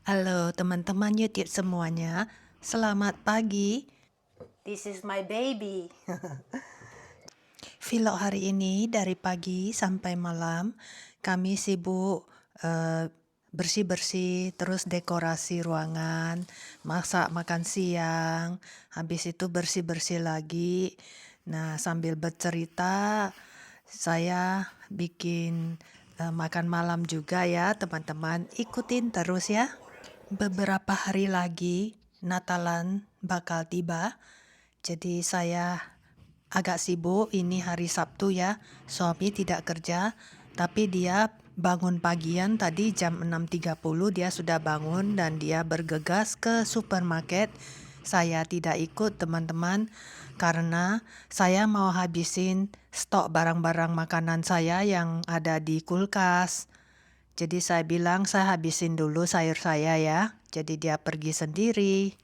Halo teman-teman YouTube semuanya, selamat pagi. This is my baby. Vlog hari ini dari pagi sampai malam, kami sibuk bersih-bersih, terus dekorasi ruangan, masak makan siang, habis itu bersih-bersih lagi. Nah, sambil bercerita, saya bikin makan malam juga ya teman-teman, ikutin terus ya. Beberapa hari lagi Natalan bakal tiba. Jadi saya agak sibuk, ini hari Sabtu ya. Suami tidak kerja, tapi dia bangun pagian tadi jam 6.30 dia sudah bangun dan dia bergegas ke supermarket. Saya tidak ikut teman-teman karena saya mau habisin stok barang-barang makanan saya yang ada di kulkas. Jadi saya bilang saya habisin dulu sayur saya ya. Jadi dia pergi sendiri.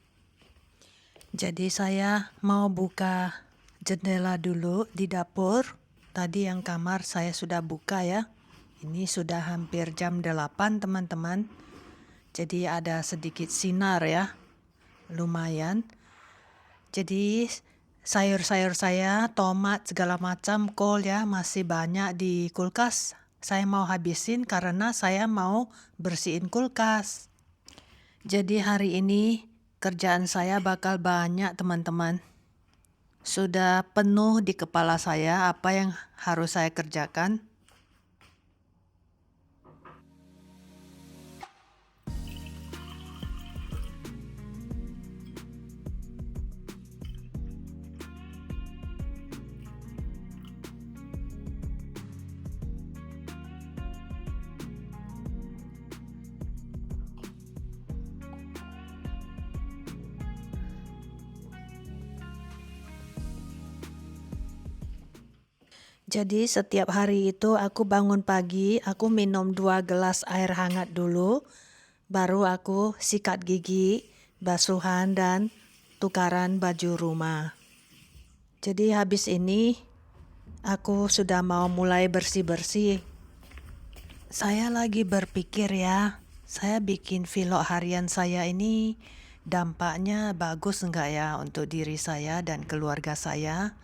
Jadi saya mau buka jendela dulu di dapur. Tadi yang kamar saya sudah buka ya. Ini sudah hampir jam 8 teman-teman. Jadi ada sedikit sinar ya. Lumayan. Jadi sayur-sayur saya, tomat segala macam, kol ya masih banyak di kulkas. Saya mau habisin karena saya mau bersihin kulkas. Jadi hari ini kerjaan saya bakal banyak teman-teman. Sudah penuh di kepala saya apa yang harus saya kerjakan. Jadi setiap hari itu aku bangun pagi, aku minum 2 gelas air hangat dulu, baru aku sikat gigi, basuhan dan tukaran baju rumah. Jadi habis ini aku sudah mau mulai bersih-bersih. Saya lagi berpikir ya, saya bikin vlog harian saya ini dampaknya bagus enggak ya untuk diri saya dan keluarga saya.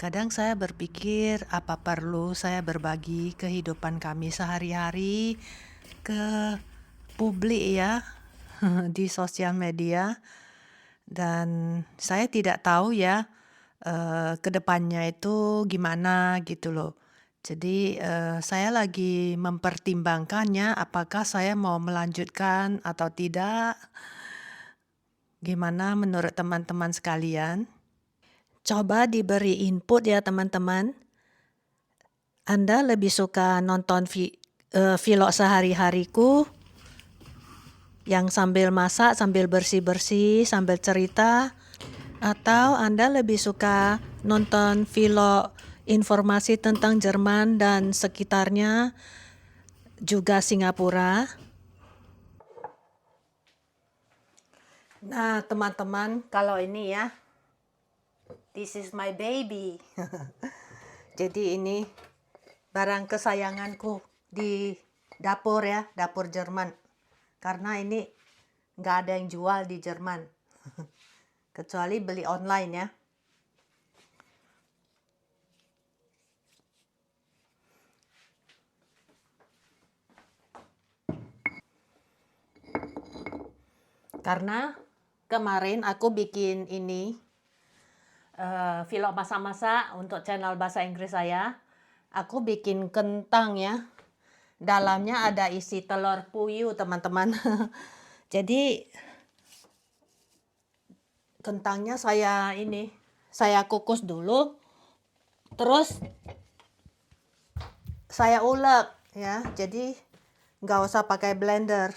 Kadang saya berpikir apa perlu saya berbagi kehidupan kami sehari-hari ke publik ya di sosial media, dan saya tidak tahu ya ke depannya itu gimana gitu loh. Jadi saya lagi mempertimbangkannya apakah saya mau melanjutkan atau tidak. Gimana menurut teman-teman sekalian? Coba diberi input ya teman-teman. Anda lebih suka nonton vlog sehari-hariku yang sambil masak, sambil bersih-bersih, sambil cerita, atau Anda lebih suka nonton vlog informasi tentang Jerman dan sekitarnya, juga Singapura? Nah, teman-teman, kalau ini ya, this is my baby. Jadi ini barang kesayanganku di dapur ya, dapur Jerman. Karena ini nggak ada yang jual di Jerman. Kecuali beli online ya. Karena kemarin aku bikin ini vlog masak-masak untuk channel bahasa Inggris saya. Aku bikin kentang ya. Dalamnya ada isi telur puyuh teman-teman. Jadi kentangnya saya kukus dulu. Terus saya ulek ya. Jadi nggak usah pakai blender.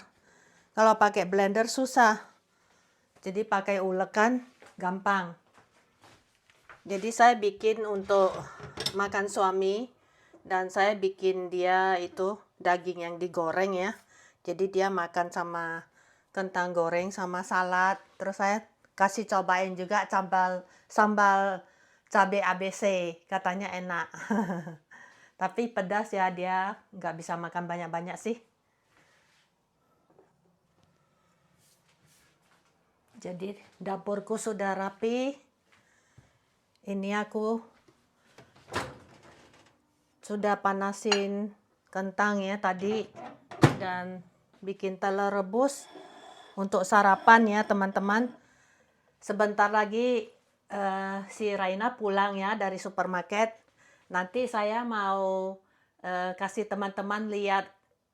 Kalau pakai blender susah. Jadi pakai ulekan gampang. Jadi saya bikin untuk makan suami, dan saya bikin dia itu daging yang digoreng ya. Jadi dia makan sama kentang goreng sama salad. Terus saya kasih cobain juga sambal cabai ABC, katanya enak. Tapi pedas ya, dia nggak bisa makan banyak-banyak sih. Jadi dapurku sudah rapi. Ini aku sudah panasin kentang ya tadi dan bikin telur rebus untuk sarapan ya teman-teman. Sebentar lagi si Raina pulang ya dari supermarket. Nanti saya mau kasih teman-teman lihat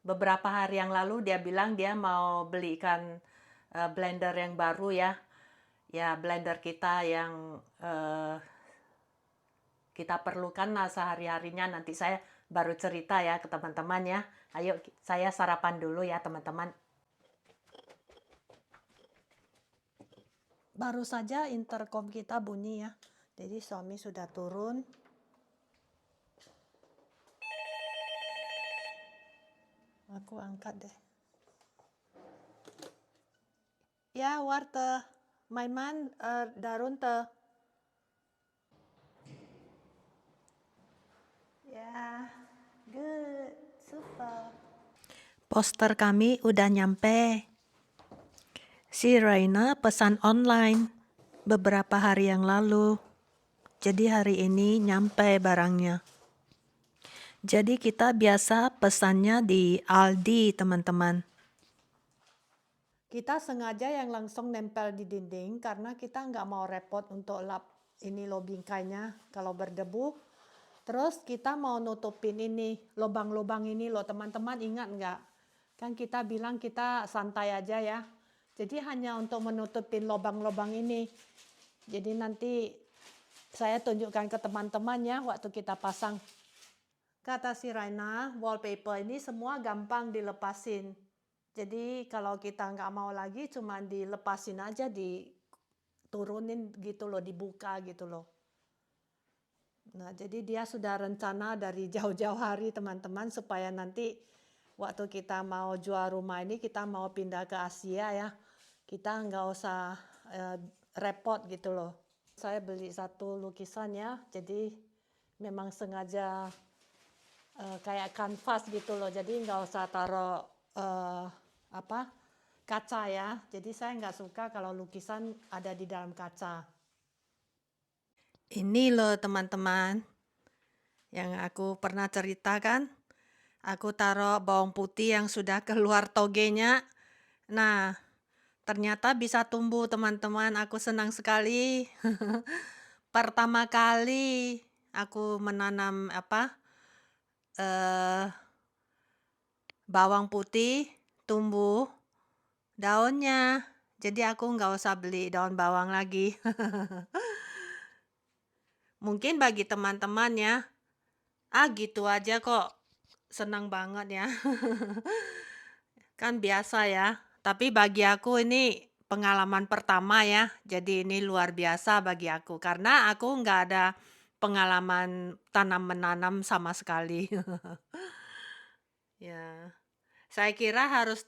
beberapa hari yang lalu dia bilang dia mau belikan blender yang baru ya. Ya blender kita yang kita perlukan lah sehari-harinya. Nanti saya baru cerita ya ke teman-teman ya. Ayo saya sarapan dulu ya teman-teman. Baru saja intercom kita bunyi ya. Jadi suami sudah turun. Aku angkat deh. Ya, warte. Mein Mann darunter. Ya, good. Super. Poster kami udah nyampe. Si Raina pesan online beberapa hari yang lalu. Jadi hari ini nyampe barangnya. Jadi kita biasa pesannya di Aldi, teman-teman. Kita sengaja yang langsung nempel di dinding karena kita nggak mau repot untuk lap ini loh bingkainya kalau berdebu. Terus kita mau nutupin ini lubang-lubang ini loh teman-teman, ingat nggak? Kan kita bilang kita santai aja ya. Jadi hanya untuk menutupin lubang-lubang ini. Jadi nanti saya tunjukkan ke teman-teman ya waktu kita pasang. Kata si Raina, wallpaper ini semua gampang dilepasin. Jadi kalau kita nggak mau lagi cuma dilepasin aja, diturunin gitu loh, dibuka gitu loh. Nah jadi dia sudah rencana dari jauh-jauh hari teman-teman supaya nanti waktu kita mau jual rumah ini, kita mau pindah ke Asia ya, kita nggak usah repot gitu loh. Saya beli satu lukisan ya, jadi memang sengaja kayak kanvas gitu loh, jadi nggak usah taruh kaca ya. Jadi saya nggak suka kalau lukisan ada di dalam kaca. Ini loh teman-teman, yang aku pernah ceritakan. Aku taruh bawang putih yang sudah keluar togenya. Nah, ternyata bisa tumbuh teman-teman. Aku senang sekali. Pertama kali aku menanam bawang putih, tumbuh daunnya. Jadi aku nggak usah beli daun bawang lagi. Mungkin bagi teman-teman ya, gitu aja kok. Senang banget ya. Kan biasa ya. Tapi bagi aku ini pengalaman pertama ya. Jadi ini luar biasa bagi aku. Karena aku nggak ada pengalaman tanam-menanam sama sekali. Ya. Saya kira harus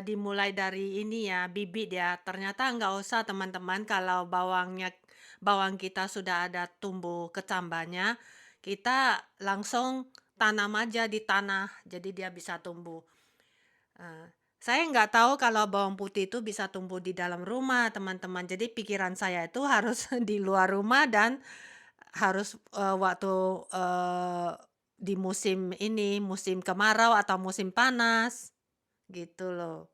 dimulai dari ini ya, bibit ya. Ternyata nggak usah teman-teman kalau bawang kita sudah ada tumbuh kecambahnya, kita langsung tanam aja di tanah, jadi dia bisa tumbuh. Saya nggak tahu kalau bawang putih itu bisa tumbuh di dalam rumah, teman-teman. Jadi pikiran saya itu harus di luar rumah dan harus waktu di musim ini, musim kemarau atau musim panas, gitu loh.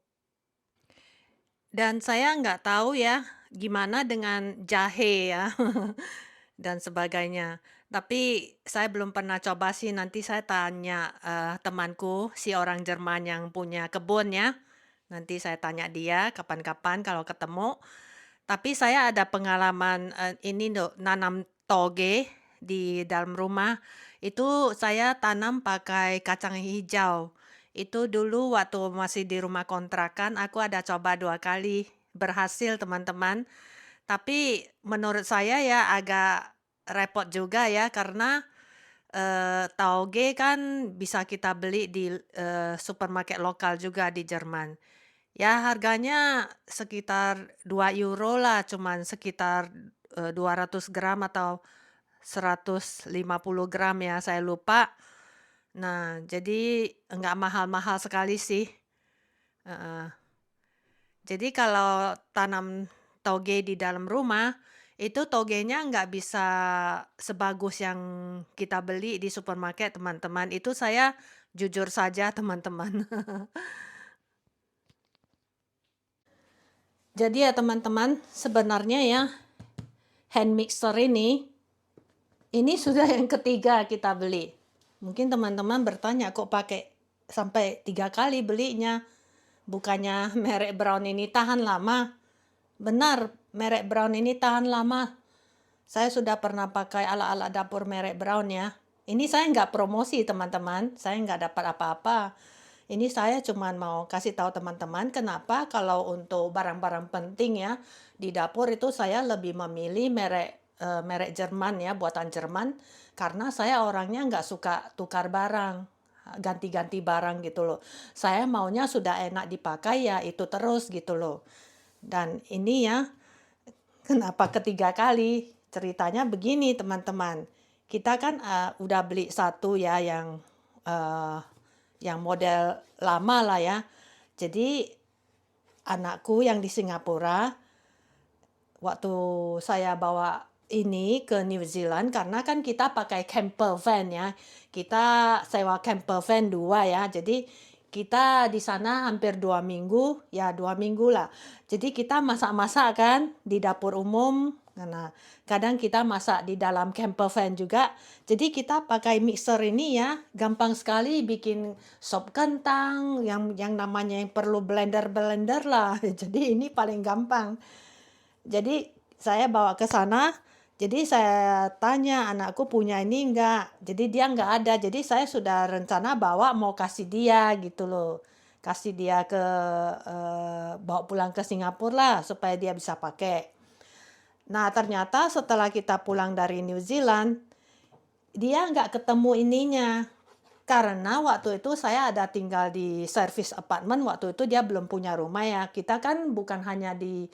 Dan saya nggak tahu ya gimana dengan jahe ya dan sebagainya. Tapi saya belum pernah coba sih, nanti saya tanya temanku, si orang Jerman yang punya kebun ya. Nanti saya tanya dia kapan-kapan kalau ketemu. Tapi saya ada pengalaman ini nanam toge di dalam rumah. Itu saya tanam pakai kacang hijau. Itu dulu waktu masih di rumah kontrakan, aku ada coba 2 kali. Berhasil teman-teman. Tapi menurut saya ya agak repot juga ya karena tauge kan bisa kita beli di supermarket lokal juga di Jerman. Ya harganya sekitar 2 euro lah, cuman sekitar 200 gram atau 150 gram ya, saya lupa. Nah, jadi nggak mahal-mahal sekali sih. Heeh. Jadi kalau tanam toge di dalam rumah, itu togenya nggak bisa sebagus yang kita beli di supermarket, teman-teman. Itu saya jujur saja, teman-teman. Jadi ya teman-teman, sebenarnya ya hand mixer ini sudah yang ketiga kita beli. Mungkin teman-teman bertanya, kok pakai sampai 3 kali belinya? Bukannya merek Brown ini tahan lama? Benar, merek Brown ini tahan lama. Saya sudah pernah pakai alat-alat dapur merek Brown ya. Ini saya nggak promosi teman-teman, saya nggak dapat apa-apa. Ini saya cuma mau kasih tahu teman-teman kenapa kalau untuk barang-barang penting ya di dapur itu saya lebih memilih merek Jerman ya, buatan Jerman, karena saya orangnya nggak suka tukar barang, ganti-ganti barang gitu loh. Saya maunya sudah enak dipakai ya itu terus gitu loh. Dan ini ya, kenapa ketiga kali? Ceritanya begini teman-teman. Kita kan udah beli satu ya yang model lama lah ya. Jadi anakku yang di Singapura, waktu saya bawa ini ke New Zealand, karena kan kita pakai camper van ya. Kita sewa camper van 2 ya. Jadi kita di sana hampir 2 minggu, ya 2 minggu lah. Jadi kita masak-masak kan di dapur umum. Karena kadang kita masak di dalam camper van juga. Jadi kita pakai mixer ini ya, gampang sekali bikin sop kentang, yang namanya yang perlu blender-blender lah. Jadi ini paling gampang. Jadi saya bawa ke sana, jadi saya tanya anakku punya ini enggak, jadi dia enggak ada, jadi saya sudah rencana bawa mau kasih dia gitu loh. Kasih dia bawa pulang ke Singapura lah supaya dia bisa pakai. Nah ternyata setelah kita pulang dari New Zealand, dia nggak ketemu ininya. Karena waktu itu saya ada tinggal di service apartment, waktu itu dia belum punya rumah ya. Kita kan bukan hanya di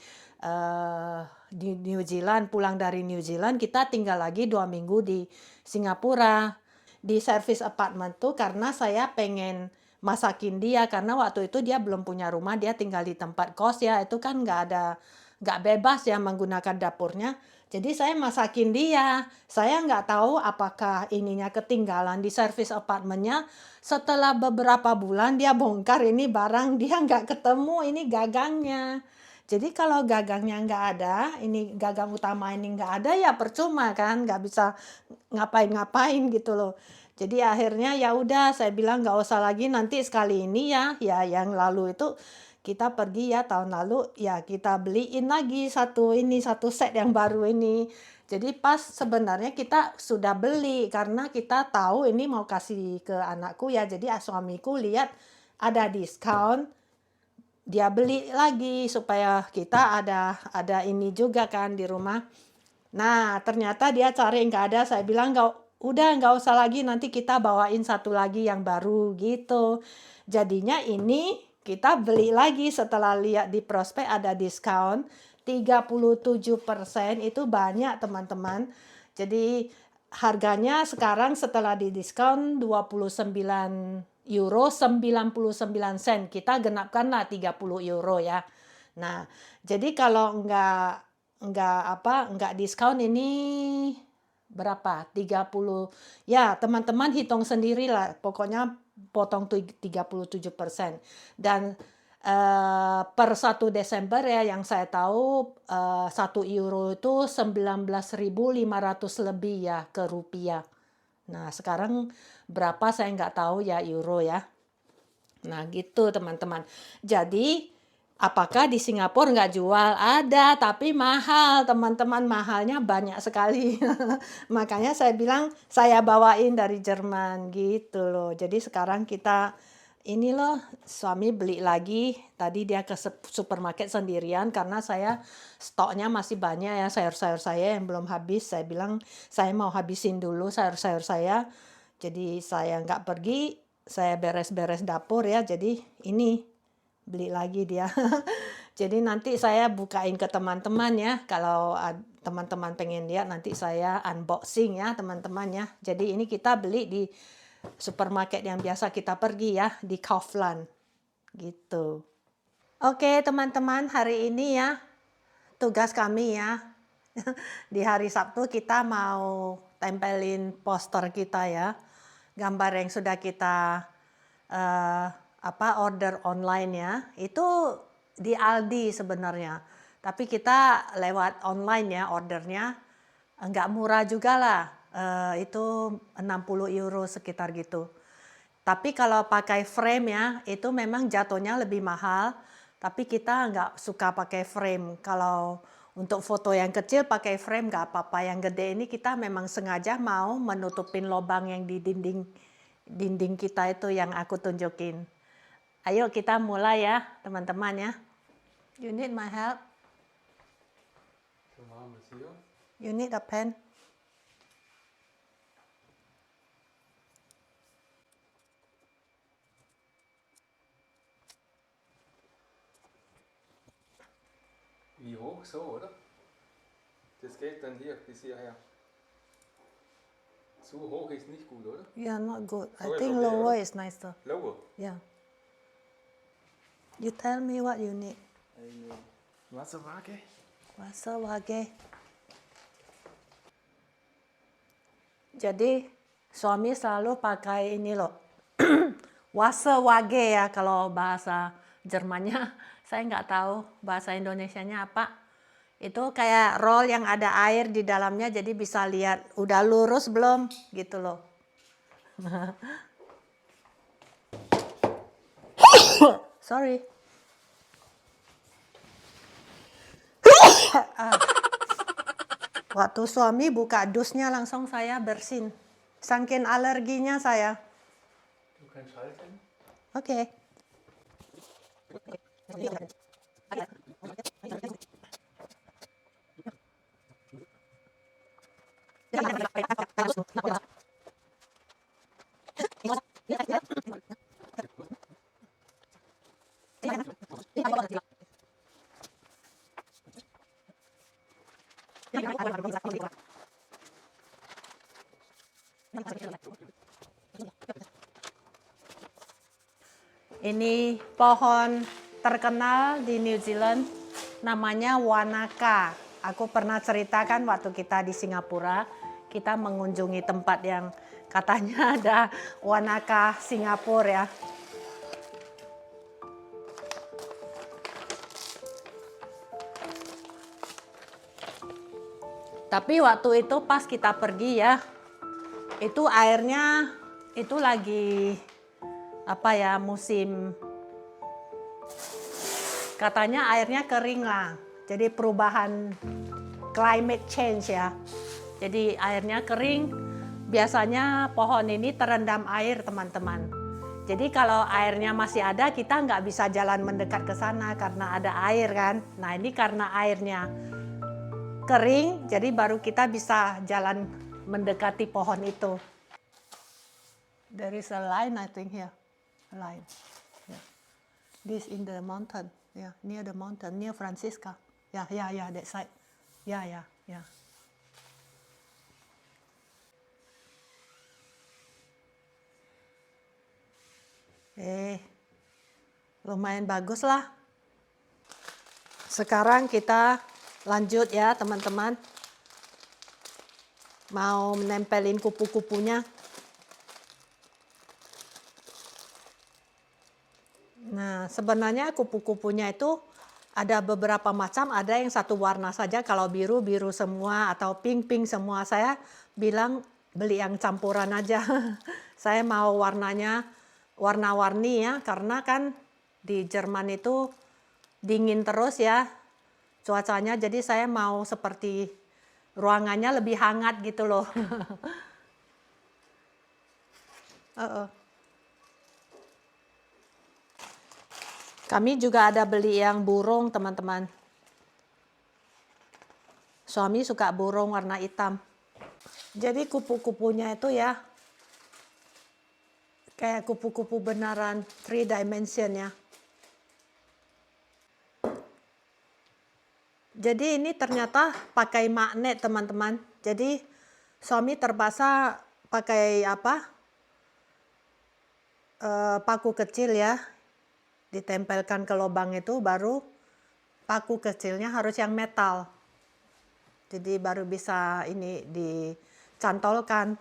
New Zealand, pulang dari New Zealand, kita tinggal lagi 2 minggu di Singapura. Di service apartment tuh karena saya pengen masakin dia, karena waktu itu dia belum punya rumah, dia tinggal di tempat kos ya, itu kan nggak bebas ya menggunakan dapurnya. Jadi saya masakin dia. Saya nggak tahu apakah ininya ketinggalan di service apartemennya. Setelah beberapa bulan dia bongkar ini barang, dia nggak ketemu ini gagangnya. Jadi kalau gagangnya nggak ada, ini gagang utama ini nggak ada ya percuma kan, nggak bisa ngapain-ngapain gitu loh. Jadi akhirnya ya udah saya bilang nggak usah lagi, nanti sekali ini ya yang lalu itu kita pergi ya tahun lalu ya kita beliin lagi satu set yang baru ini. Jadi pas sebenarnya kita sudah beli karena kita tahu ini mau kasih ke anakku ya. Jadi suamiku lihat ada diskon, dia beli lagi supaya kita ada ini juga kan di rumah. Nah ternyata dia cari nggak ada, saya bilang nggak usah lagi, nanti kita bawain satu lagi yang baru gitu. Jadinya ini kita beli lagi setelah lihat di prospek ada diskon 37%, itu banyak teman-teman. Jadi harganya sekarang setelah didiskon 29 euro 99 sen. Kita genapkanlah 30 euro ya. Nah, jadi kalau nggak diskon ini berapa? 30. Ya, teman-teman hitung sendirilah. Pokoknya potong 37%. Dan per 1 Desember ya yang saya tahu 1 euro itu 19.500 lebih ya ke rupiah. Nah, sekarang berapa saya nggak tahu ya euro ya. Nah, gitu teman-teman. Jadi apakah di Singapura nggak jual? Ada, tapi mahal teman-teman, mahalnya banyak sekali. Makanya saya bilang saya bawain dari Jerman gitu loh. Jadi sekarang kita ini loh, suami beli lagi. Tadi dia ke supermarket sendirian karena saya stoknya masih banyak ya sayur-sayur saya yang belum habis. Saya bilang saya mau habisin dulu sayur-sayur saya. Jadi saya nggak pergi, saya beres-beres dapur ya. Jadi ini beli lagi dia. Jadi nanti saya bukain ke teman-teman ya. Kalau teman-teman pengen lihat nanti saya unboxing ya teman-teman ya. Jadi ini kita beli di supermarket yang biasa kita pergi ya, di Kaufland gitu. Oke teman-teman, hari ini ya tugas kami ya. Di hari Sabtu kita mau tempelin poster kita ya. Gambar yang sudah kita order online ya. Itu di Aldi sebenarnya. Tapi kita lewat online ya ordernya. Nggak murah juga lah. Itu 60 euro sekitar gitu. Tapi kalau pakai frame ya, itu memang jatuhnya lebih mahal. Tapi kita nggak suka pakai frame. Kalau untuk foto yang kecil pakai frame nggak apa-apa. Yang gede ini kita memang sengaja mau menutupin lubang yang di dinding kita itu yang aku tunjukin. Ayo kita mulai ya teman-teman ya. You need my help? You need a pen? Wie hoch so, oder? Das geht dann hier bis hierher. Zu hoch ist nicht gut, oder? Yeah, not good. I So it's think okay, lower right? is nicer. Lower. Yeah. You tell me what you need. Eine Wasserwaage. Wasserwaage. Jadi suami selalu pakai ini loh. Wasserwaage ya kalau bahasa Jermannya. Saya nggak tahu bahasa Indonesianya apa. Itu kayak roll yang ada air di dalamnya jadi bisa lihat udah lurus belum gitu loh. Sorry. Waktu suami buka dusnya langsung saya bersin. Saking alerginya saya. Du kannst halten. Oke. Ini pohon terkenal di New Zealand, namanya Wanaka. Aku pernah ceritakan waktu kita di Singapura, kita mengunjungi tempat yang katanya ada Wanaka Singapura ya. Tapi waktu itu pas kita pergi ya, itu airnya itu lagi musim, katanya airnya kering lah. Jadi perubahan climate change ya. Jadi airnya kering, biasanya pohon ini terendam air teman-teman. Jadi kalau airnya masih ada kita nggak bisa jalan mendekat ke sana karena ada air kan. Nah ini karena airnya kering, jadi baru kita bisa jalan mendekati pohon itu. There is a line I think here. Line. Yeah. This in the mountain. Yeah, near the mountain, near Francisca. Yeah, that side. Yeah. Lumayan bagus lah. Sekarang kita lanjut ya teman-teman. Mau menempelin kupu-kupunya. Nah, sebenarnya kupu-kupunya itu ada beberapa macam, ada yang satu warna saja, kalau biru semua atau pink semua. Saya bilang beli yang campuran aja. Saya mau warnanya warna-warni ya, karena kan di Jerman itu dingin terus ya cuacanya, jadi saya mau seperti ruangannya lebih hangat gitu loh. Kami juga ada beli yang burung teman-teman. Suami suka burung warna hitam. Jadi kupu-kupunya itu ya kayak kupu-kupu beneran 3 dimension ya. Jadi ini ternyata pakai magnet teman-teman. Jadi suami terpaksa pakai paku kecil ya, ditempelkan ke lubang itu, baru paku kecilnya harus yang metal. Jadi baru bisa ini dicantolkan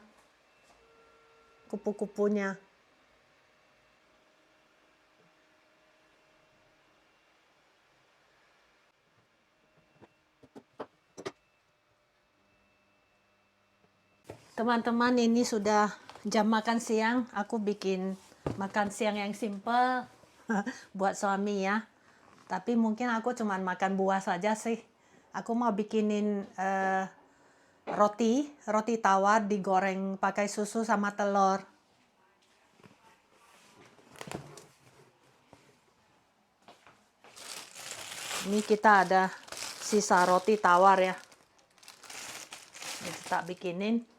kupu-kupunya. Teman-teman, ini sudah jam makan siang. Aku bikin makan siang yang simple buat suami ya. Tapi mungkin aku cuma makan buah saja sih. Aku mau bikinin roti tawar digoreng pakai susu sama telur. Ini kita ada sisa roti tawar ya. Ini tak bikinin.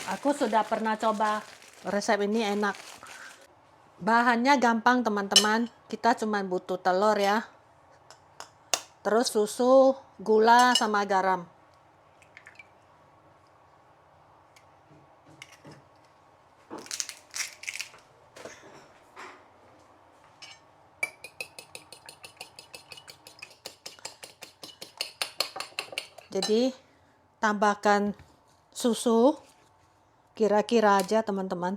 Aku sudah pernah coba resep ini, enak. Bahannya gampang teman-teman. Kita cuma butuh telur ya. Terus susu, gula, sama garam. Jadi tambahkan susu kira-kira aja teman-teman.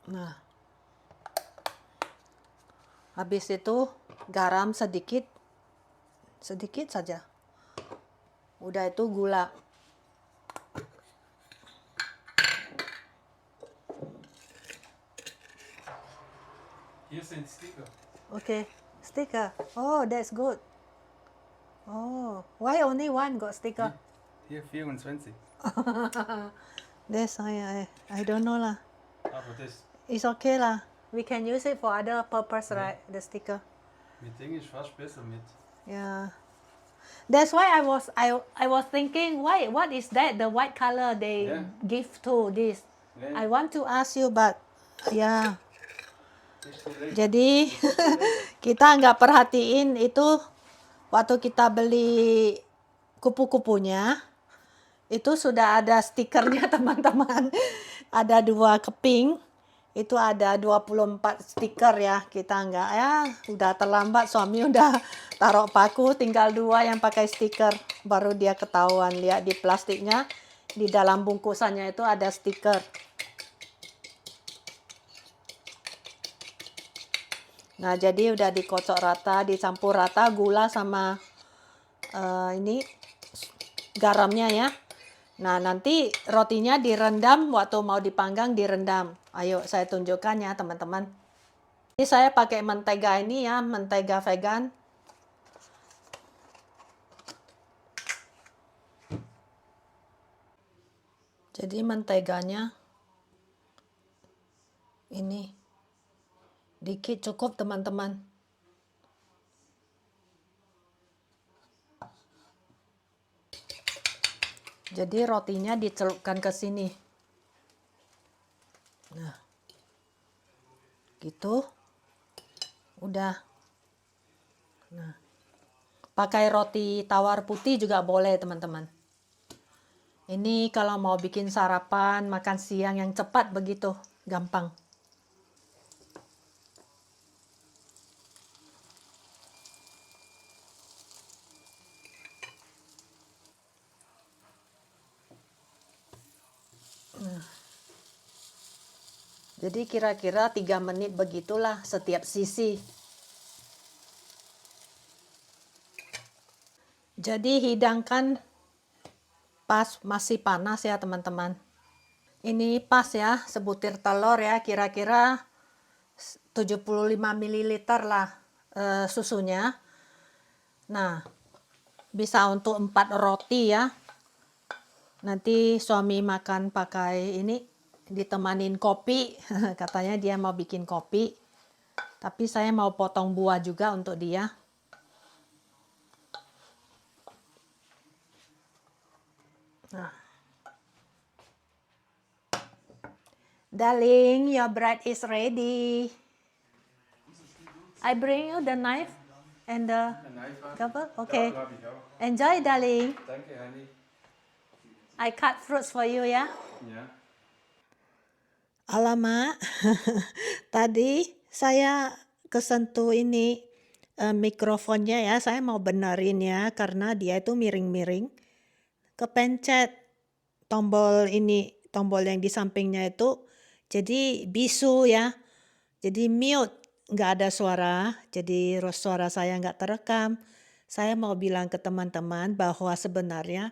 Nah, habis itu garam sedikit saja. Udah itu gula. Hier sind Sticker. Okay, sticker. Oh, that's good. Oh, why only one got sticker? Hier 24. That's I don't know lah. Aber das It's okay lah. We can use it for other purpose, right? The sticker. mit Ding ist fast besser mit. Yeah. That's why I was thinking, what is that? The white color they Yeah. give to this. Yeah. I want to ask you, but yeah. Ist so leicht. Jadi kita nggak perhatiin itu waktu kita beli kupu-kupunya itu sudah ada stikernya teman-teman. Ada 2 keping. Itu ada 24 stiker ya. Kita nggak ya, udah terlambat, suami udah taruh paku, tinggal 2 yang pakai stiker. Baru dia ketahuan, lihat di plastiknya, di dalam bungkusannya itu ada stiker. Nah, jadi udah dikocok rata, dicampur rata gula sama ini garamnya ya. Nah, nanti rotinya direndam, waktu mau dipanggang direndam. Ayo saya tunjukkan ya teman-teman. Ini saya pakai mentega ini ya, mentega vegan. Jadi menteganya ini dikit cukup teman-teman. Jadi rotinya dicelupkan ke sini. Nah, gitu. Udah. Nah, pakai roti tawar putih juga boleh teman-teman. Ini kalau mau bikin sarapan, makan siang yang cepat begitu, gampang. Jadi kira-kira 3 menit begitulah setiap sisi. Jadi hidangkan pas masih panas ya teman-teman. Ini pas ya, sebutir telur ya, kira-kira 75 ml lah susunya. Nah, bisa untuk 4 roti ya. Nanti suami makan pakai ini, ditemanin kopi. Katanya dia mau bikin kopi. Tapi saya mau potong buah juga untuk dia. Nah. Darling, your bread is ready. I bring you the knife and the Ein Eifer. cover. Okay. Da habe ich auch. Enjoy, darling. Danke, Hani. I cut fruits for you ya. Ja. Alamak, tadi saya kesentuh ini mikrofonnya ya, saya mau benerin ya, karena dia itu miring-miring. Kepencet tombol ini, tombol yang di sampingnya itu, jadi bisu ya, jadi mute, nggak ada suara, jadi suara saya nggak terekam. Saya mau bilang ke teman-teman bahwa sebenarnya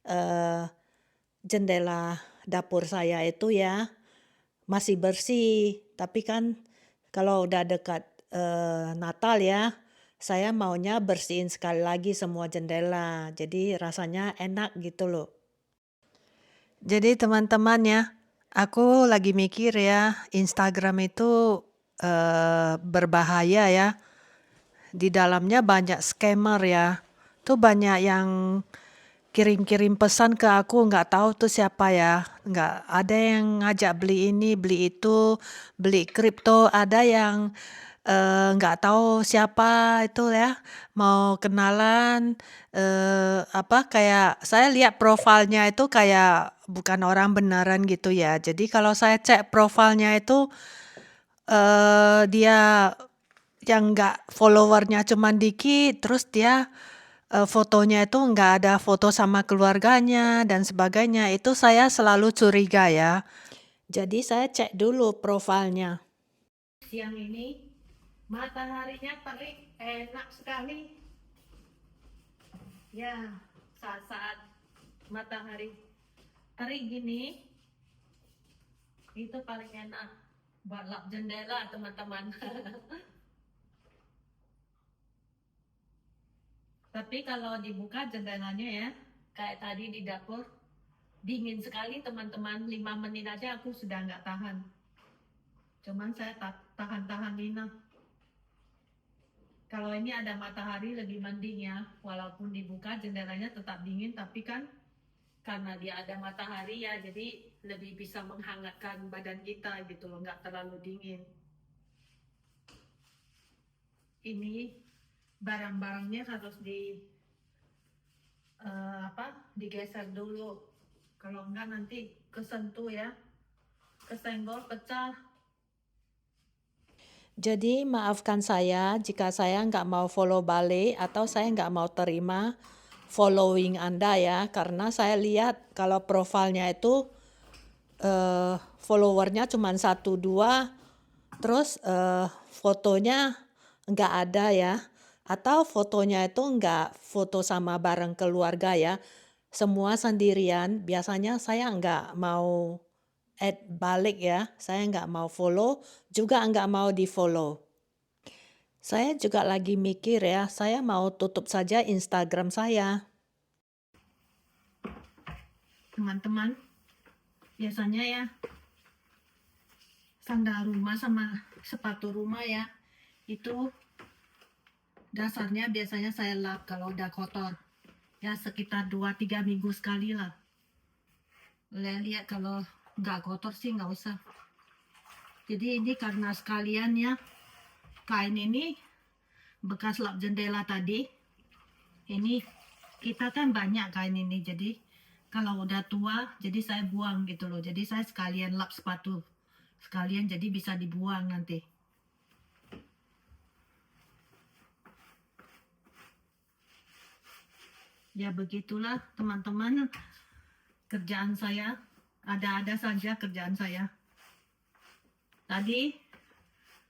eh, jendela dapur saya itu ya masih bersih, tapi kan kalau udah dekat Natal ya, saya maunya bersihin sekali lagi semua jendela, jadi rasanya enak gitu loh. Jadi teman-teman ya, aku lagi mikir ya, Instagram itu berbahaya ya. Di dalamnya banyak scammer ya. Tuh banyak yang kirim-kirim pesan ke aku, nggak tahu tuh siapa ya. Nggak ada yang ngajak beli ini, beli itu, beli kripto. Ada yang nggak tahu siapa itu ya, mau kenalan apa kayak saya lihat profilnya itu kayak bukan orang beneran gitu ya. Jadi kalau saya cek profilnya itu dia yang nggak followernya cuman dikit, terus dia fotonya itu nggak ada foto sama keluarganya dan sebagainya. Itu saya selalu curiga ya. Jadi saya cek dulu profilnya. Siang ini mataharinya terik, enak sekali. Ya, saat-saat matahari terik gini, itu paling enak buat lap jendela teman-teman. Tapi kalau dibuka jendelanya ya, kayak tadi di dapur, dingin sekali teman-teman. 5 menit aja aku sudah nggak tahan. Cuman saya tahan-tahan ini. Kalau ini ada matahari lebih mending ya, walaupun dibuka jendelanya tetap dingin, tapi kan karena dia ada matahari ya, jadi lebih bisa menghangatkan badan kita gitu loh, nggak terlalu dingin. Ini barang-barangnya harus digeser dulu, kalau enggak nanti kesentuh ya, kesenggol, pecah. Jadi maafkan saya jika saya nggak mau follow balik atau saya nggak mau terima following Anda ya, karena saya lihat kalau profilnya itu followernya cuma 1-2, terus fotonya nggak ada ya, atau fotonya itu nggak foto sama bareng keluarga ya, semua sendirian. Biasanya saya nggak mau add balik ya, saya nggak mau follow, juga nggak mau di follow. Saya juga lagi mikir ya, saya mau tutup saja Instagram saya. Teman-teman, biasanya ya sandal rumah sama sepatu rumah ya, itu dasarnya biasanya saya lap kalau udah kotor. Ya sekitar 2-3 minggu sekali lah. Lihat kalau nggak kotor sih nggak usah. Jadi ini karena sekalian ya, kain ini bekas lap jendela tadi. Ini kita kan banyak kain ini, jadi kalau udah tua jadi saya buang gitu loh. Jadi saya sekalian lap sepatu sekalian, jadi bisa dibuang nanti. Ya begitulah teman-teman, kerjaan saya, ada-ada saja kerjaan saya. Tadi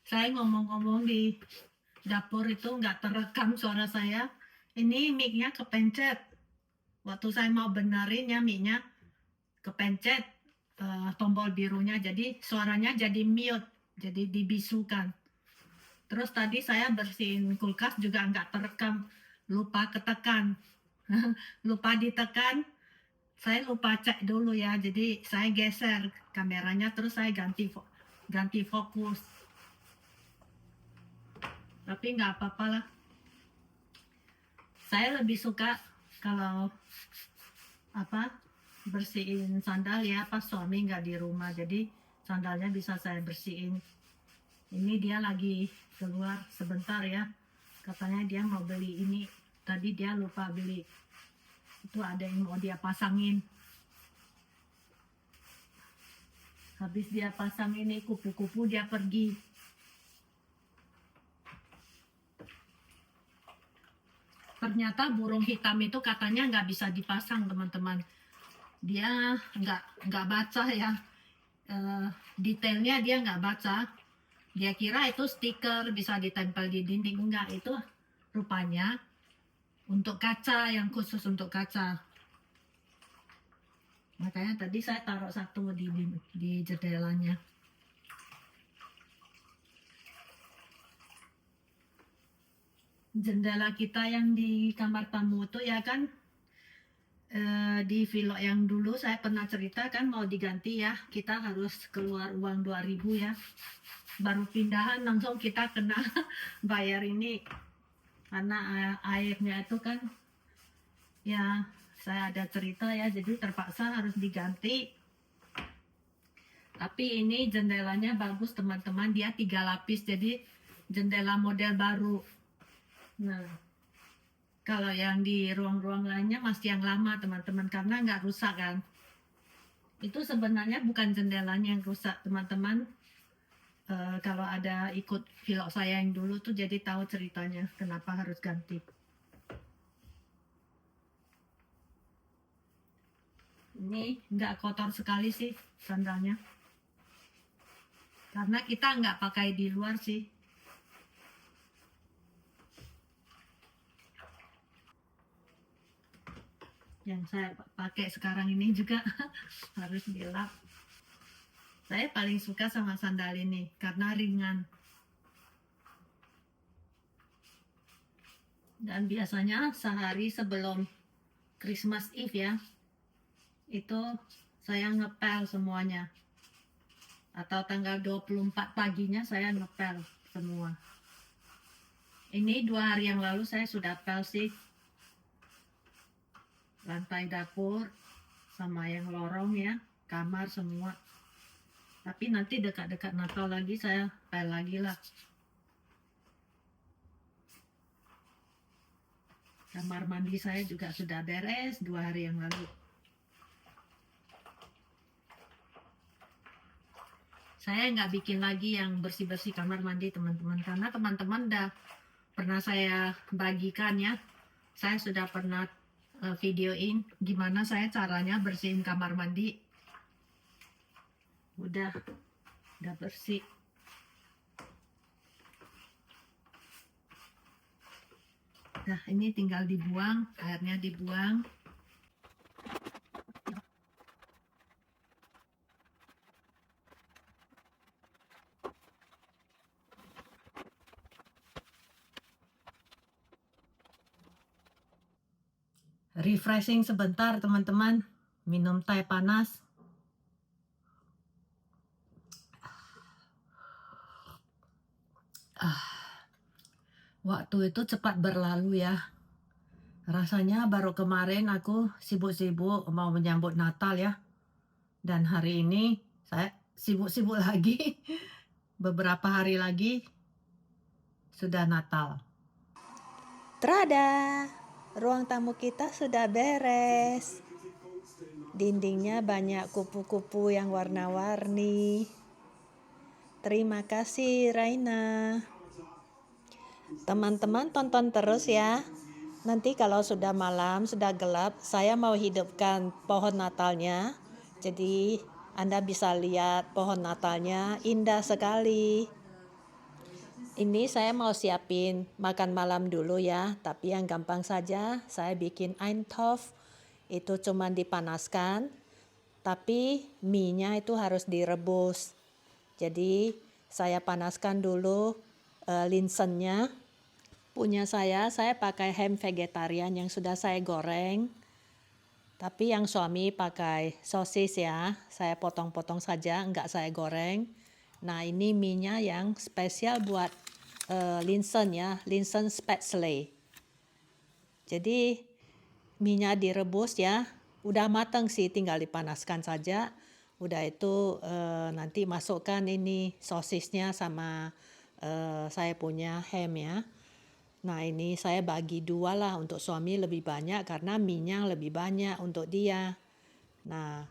saya ngomong-ngomong di dapur itu nggak terekam suara saya. Ini mic-nya kepencet. Waktu saya mau benerin ya, mic-nya kepencet tombol birunya, jadi suaranya jadi mute, jadi dibisukan. Terus tadi saya bersihin kulkas juga nggak terekam, lupa ketekan. Lupa ditekan, saya lupa cek dulu ya, jadi saya geser kameranya, terus saya ganti fokus. Tapi nggak apa-apa lah, saya lebih suka kalau bersihin sandal ya pas suami nggak di rumah, jadi sandalnya bisa saya bersihin. Ini dia lagi keluar sebentar ya, katanya dia mau beli ini, tadi dia lupa beli, itu ada yang mau dia pasangin. Habis dia pasang ini kupu-kupu, dia pergi. Ternyata burung hitam itu katanya nggak bisa dipasang, teman-teman. Dia nggak baca ya, detailnya dia nggak baca. Dia kira itu stiker bisa ditempel di dinding. Enggak, itu rupanya untuk kaca, yang khusus untuk kaca. Makanya tadi saya taruh satu di jendelanya. Jendela kita yang di kamar tamu itu ya kan, di vlog yang dulu saya pernah cerita kan mau diganti ya, kita harus keluar uang 2.000 ya. Baru pindahan langsung kita kena bayar ini karena airnya itu kan ya, saya ada cerita ya, jadi terpaksa harus diganti. Tapi ini jendelanya bagus, teman-teman, dia 3 lapis, jadi jendela model baru. Nah, kalau yang di ruang-ruang lainnya masih yang lama, teman-teman, karena nggak rusak kan. Itu sebenarnya bukan jendelanya yang rusak, teman-teman. Kalau ada ikut vlog saya yang dulu tuh jadi tahu ceritanya kenapa harus ganti. Ini nggak kotor sekali sih sandalnya, karena kita nggak pakai di luar sih. Yang saya pakai sekarang ini juga harus dilap. Saya paling suka sama sandal ini karena ringan. Dan biasanya sehari sebelum Christmas Eve ya, itu saya ngepel semuanya. Atau tanggal 24 paginya saya ngepel semua. Ini 2 hari yang lalu saya sudah pel sih. Lantai dapur sama yang lorong ya, kamar semua. Tapi nanti dekat-dekat Natal lagi saya pel lagi lah. Kamar mandi saya juga sudah beres 2 hari yang lalu. Saya nggak bikin lagi yang bersih-bersih kamar mandi, teman-teman, karena teman-teman udah pernah saya bagikan ya. Saya sudah pernah videoin gimana saya caranya bersihin kamar mandi. Udah bersih. Nah, ini tinggal dibuang, airnya dibuang. Refreshing sebentar, teman-teman. Minum teh panas. Waktu itu cepat berlalu ya. Rasanya baru kemarin aku sibuk-sibuk mau menyambut Natal ya. Dan hari ini saya sibuk-sibuk lagi. Beberapa hari lagi sudah Natal. Tada! Ruang tamu kita sudah beres. Dindingnya banyak kupu-kupu yang warna-warni. Terima kasih Raina. Teman-teman tonton terus ya. Nanti kalau sudah malam, sudah gelap, saya mau hidupkan pohon Natalnya. Jadi Anda bisa lihat pohon Natalnya, indah sekali. Ini saya mau siapin makan malam dulu ya, tapi yang gampang saja. Saya bikin Eintopf, itu cuma dipanaskan, tapi mie-nya itu harus direbus. Jadi saya panaskan dulu linsennya. Punya saya pakai ham vegetarian yang sudah saya goreng. Tapi yang suami pakai sosis ya, saya potong-potong saja, enggak saya goreng. Nah, ini mie-nya yang spesial buat linsen ya, linsen spätzle. Jadi mie-nya direbus ya, udah matang sih, tinggal dipanaskan saja. Udah itu nanti masukkan ini sosisnya sama saya punya ham ya. Nah, ini saya bagi 2 lah, untuk suami lebih banyak karena mie-nya lebih banyak untuk dia. Nah,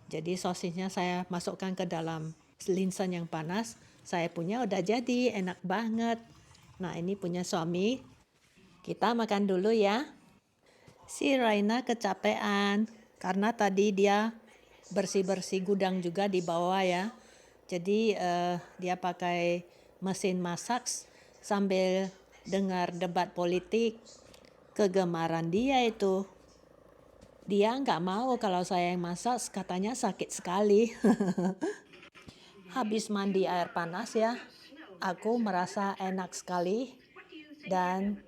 Jadi sosisnya saya masukkan ke dalam linsen yang panas. Saya punya udah jadi, enak banget. Nah, ini punya suami. Kita makan dulu ya. Si Raina kecapean karena tadi dia bersih-bersih gudang juga di bawah ya. Jadi dia pakai mesin masak sambil dengar debat politik. Kegemaran dia itu. Dia nggak mau kalau saya yang masak, katanya sakit sekali. Habis mandi air panas ya, aku merasa enak sekali dan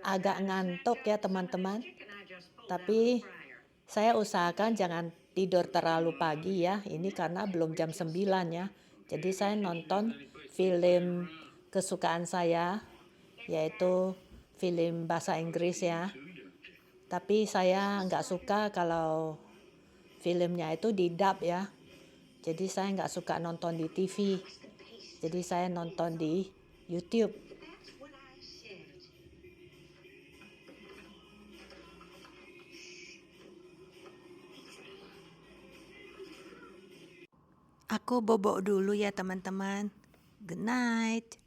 agak ngantuk ya teman-teman. Tapi saya usahakan jangan tidur terlalu pagi ya. Ini karena belum jam 9 ya. Jadi saya nonton film kesukaan saya, yaitu film bahasa Inggris ya. Tapi saya nggak suka kalau filmnya itu di-dub ya. Jadi saya nggak suka nonton di TV. Jadi saya nonton di YouTube. Aku bobok dulu ya teman-teman. Good night.